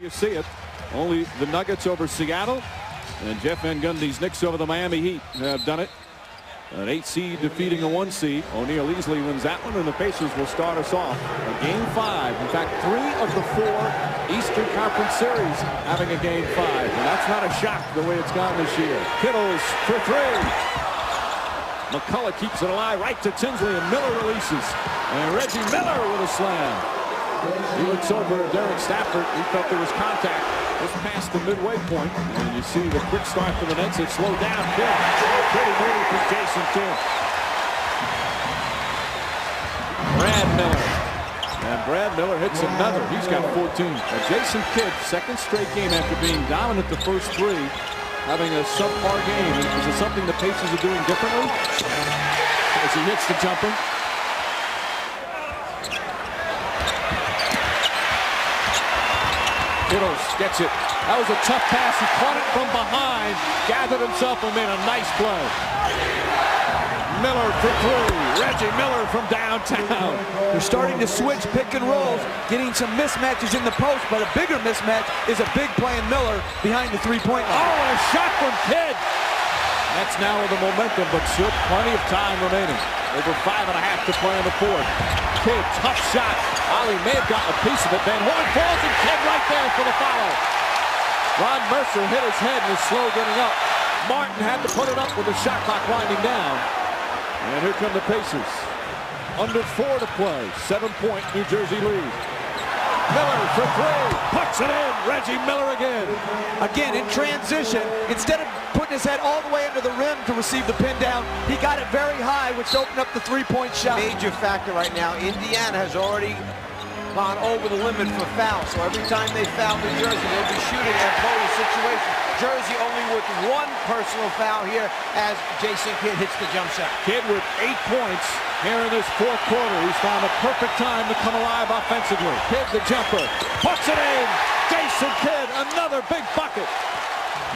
You see it. Only the Nuggets over Seattle, and Jeff Van Gundy's Knicks over the Miami Heat have done it. An 8 seed defeating a 1 seed. O'Neal easily wins that one, and the Pacers will start us off. Game 5. In fact, 3 of the 4 Eastern Conference series having a Game 5. And that's not a shock the way it's gone this year. Kittles for 3. McCullough keeps it alive right to Tinsley, and Miller releases. And Reggie Miller with a slam. He looks over at Derek Stafford. He felt there was contact just past the midway point. And you see the quick start for the Nets. It slowed down. Kidd. Pretty move from Jason Kidd. Brad Miller. And Brad Miller hits another. He's got 14. Jason Kidd, second straight game after being dominant the first 3, having a subpar game. Is it something the Pacers are doing differently? As he hits the jumper. Kittles gets it. That was a tough pass. He caught it from behind, gathered himself, and made a nice play. Miller for 3. Reggie Miller from downtown. They're starting to switch pick and rolls, getting some mismatches in the post, but a bigger mismatch is a big play in Miller behind the three-point line. Oh, and a shot from Kidd. That's now with the momentum, but still plenty of time remaining. Over 5.5 to play in the 4th. Kidd, tough shot. Ollie may have gotten a piece of it. Van Horn falls, and Kidd right there for the foul. Ron Mercer hit his head and was slow getting up. Martin had to put it up with the shot clock winding down. And here come the Pacers. Under 4 to play. 7-point New Jersey lead. Miller for 3. Puts it in. Reggie Miller again. Again, in transition, instead of putting his head all the way under the rim to receive the pin down, he got it very high, which opened up the three-point shot. Major factor right now. Indiana has already gone over the limit for fouls. So every time they foul New Jersey, they'll be shooting in a total situation. Jersey only with 1 personal foul here as Jason Kidd hits the jump shot. Kidd with 8 points here in this 4th quarter. He's found a perfect time to come alive offensively. Kidd the jumper. Puts it in. Jason Kidd, another big bucket.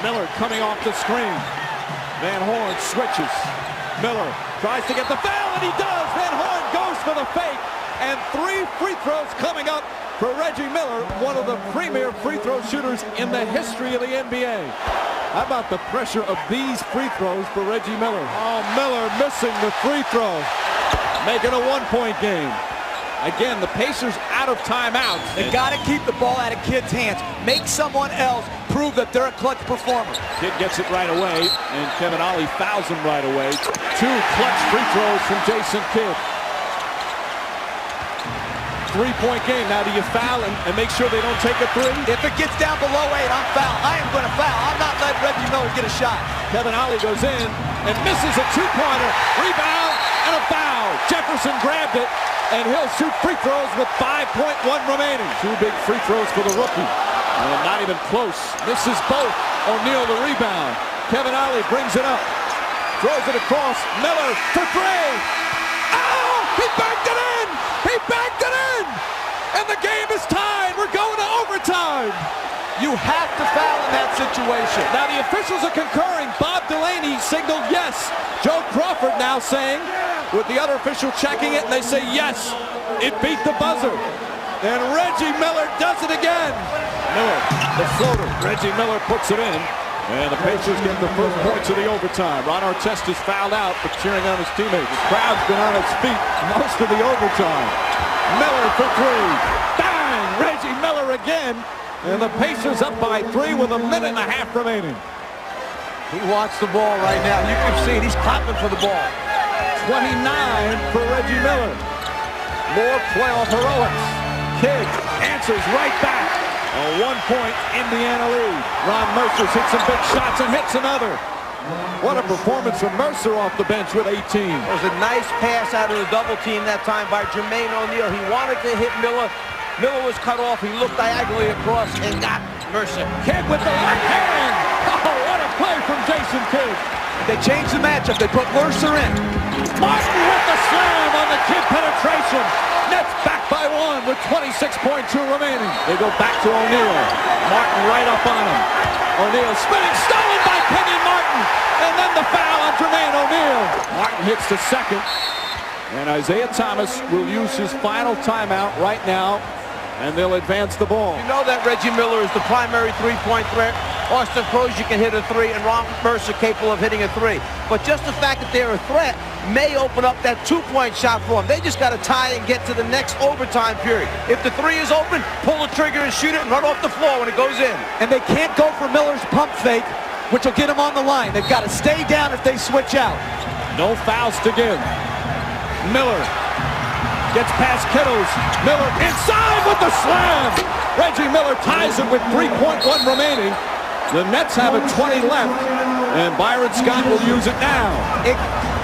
Miller coming off the screen. Van Horn switches. Miller tries to get the foul, and he does. Van Horn goes for the fake. And 3 free throws coming up for Reggie Miller, one of the premier free throw shooters in the history of the NBA. How about the pressure of these free throws for Reggie Miller? Oh, Miller missing the free throw, making a 1-point game. Again, the Pacers out of timeouts. They got to keep the ball out of Kidd's hands. Make someone else prove that they're a clutch performer. Kidd gets it right away, and Kevin Ollie fouls him right away. 2 clutch free throws from Jason Kidd. 3-point game. Now, do you foul and make sure they don't take a 3? If it gets down below 8, I'm foul. I am going to foul. I'm not letting Reggie Miller get a shot. Kevin Ollie goes in and misses a 2-pointer. Rebound and a foul. Jefferson grabbed it, and he'll shoot free throws with 5.1 remaining. 2 big free throws for the rookie. And not even close. Misses both. O'Neal the rebound. Kevin Ollie brings it up. Throws it across. Miller for 3. Oh! He backed it in! He backed it in! And the game is tied. We're going to overtime. You have to foul in that situation. Now the officials are concurring. Bob Delaney signaled yes. Joe Crawford now saying, with the other official checking it, and they say yes. It beat the buzzer. And Reggie Miller does it again. Miller, the floater. Reggie Miller puts it in. And the Pacers get the first points of the overtime. Ron Artest is fouled out for cheering on his teammates. The crowd's been on its feet most of the overtime. Miller for 3. Bang! Reggie Miller again. And the Pacers up by 3 with 1.5 minutes remaining. He wants the ball right now. You can see it. He's clapping for the ball. 29 for Reggie Miller. More playoff heroics. Kidd answers right back. A 1-point Indiana lead. Ron Mercer hits some big shots and hits another. What a performance from Mercer off the bench with 18. It was a nice pass out of the double team that time by Jermaine O'Neal. He wanted to hit Miller. Miller was cut off. He looked diagonally across and got Mercer. Kidd with the left hand. Oh, what a play from Jason Kidd. They changed the matchup. They put Mercer in. Martin with the slam on the Kidd penetration. Nets back by 1 with 26.2 remaining. They go back to O'Neal. Martin right up on him. O'Neal spinning, stolen by Kenyon Martin. And then the foul on Jermaine O'Neal. Martin hits the second. And Isaiah Thomas will use his final timeout right now And they'll advance the ball. You know that Reggie Miller is the primary three-point threat. Austin Crozier can hit a three, and Ron Mercer capable of hitting a three. But just the fact that they're a threat may open up that two-point shot for them. They just got to tie and get to the next overtime period. If the three is open, pull the trigger and shoot it and run off the floor when it goes in. And they can't go for Miller's pump fake, which will get them on the line. They've got to stay down if they switch out. No fouls to give. Miller gets past Kittles. Miller inside with the slam. Reggie Miller ties it with 3.1 remaining. The Nets have a 20 left, and Byron Scott will use it now.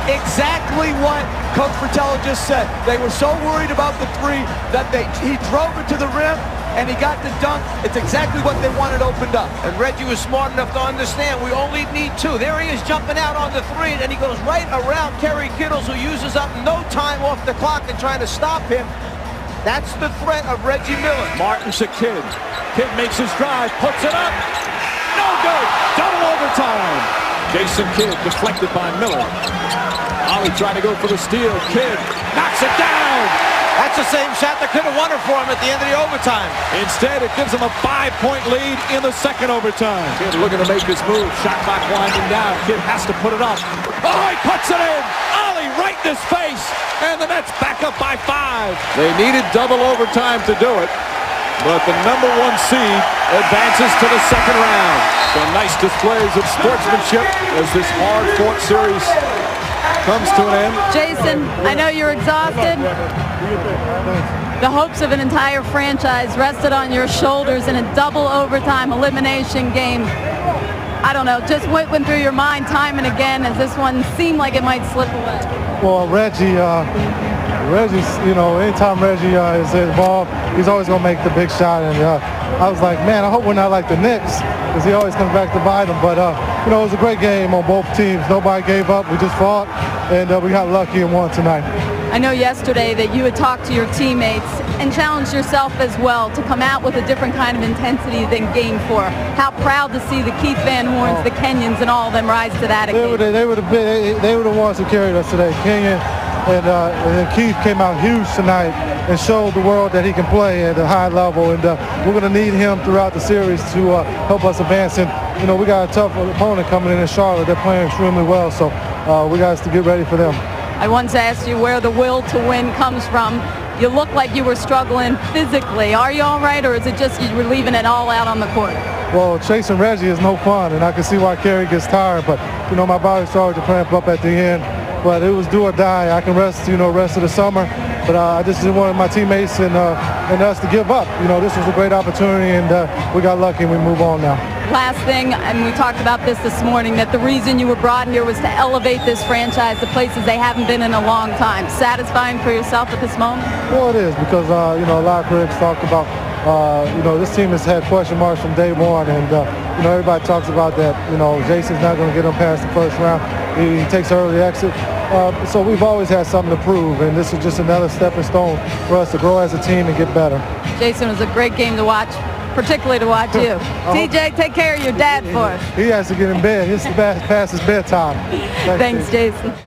Exactly what Coach Fratello just said. They were so worried about the three that he drove it to the rim, and he got the dunk. It's exactly what they wanted opened up. And Reggie was smart enough to understand we only need two. There he is jumping out on the three, and he goes right around Kerry Kittles, who uses up no time off the clock and trying to stop him. That's the threat of Reggie Miller. Martin to Kidd. Kidd makes his drive, puts it up. No good. Double overtime. Jason Kidd deflected by Miller. Ollie tried to go for the steal. Kidd knocks it down. That's the same shot that could have won it for him at the end of the overtime. Instead, it gives him a 5-point lead in the second overtime. Kidd looking to make his move. Shot clock winding down. Kidd has to put it up. Oh, he puts it in. Ollie right in his face. And the Nets back up by 5. They needed double overtime to do it. But the number 1 seed advances to the second round. Some nice displays of sportsmanship as this hard-fought series comes to an end. Jason, I know you're exhausted. The hopes of an entire franchise rested on your shoulders in a double overtime elimination game. I don't know, just what went through your mind time and again as this one seemed like it might slip away? Well, Reggie's, you know, anytime Reggie is involved, he's always going to make the big shot. And I was like, man, I hope we're not like the Knicks, because he always comes back to bite them. But, you know, it was a great game on both teams. Nobody gave up. We just fought, and we got lucky and won tonight. I know yesterday that you had talked to your teammates and challenged yourself as well to come out with a different kind of intensity than Game 4. How proud to see the Keith Van Horns, the Kenyans, and all of them rise to that occasion. They were the ones who carried us today. Kenyon and Keith came out huge tonight and showed the world that he can play at a high level. And we're going to need him throughout the series to help us advance. And, you know, we got a tough opponent coming in Charlotte. They're playing extremely well, so we got to get ready for them. I once asked you where the will to win comes from. You look like you were struggling physically. Are you all right, or is it just you were leaving it all out on the court? Well, chasing Reggie is no fun, and I can see why Kerry gets tired. But, you know, my body started to cramp up at the end. But it was do or die. I can rest, you know, rest of the summer. But I just didn't want my teammates and us to give up. You know, this was a great opportunity, and we got lucky, and we move on now. Last thing, and we talked about this morning, that the reason you were brought here was to elevate this franchise to places they haven't been in a long time. Satisfying for yourself at this moment? Well, it is, because, you know, a lot of critics talked about, you know, this team has had question marks from day one, and, you know, everybody talks about that, you know, Jason's not going to get them past the first round. He takes early exit. So we've always had something to prove, and this is just another stepping stone for us to grow as a team and get better. Jason, it was a great game to watch, particularly to watch you. TJ, take care of your dad for us. He has to get in bed. It's past his bedtime. Thanks, Jason.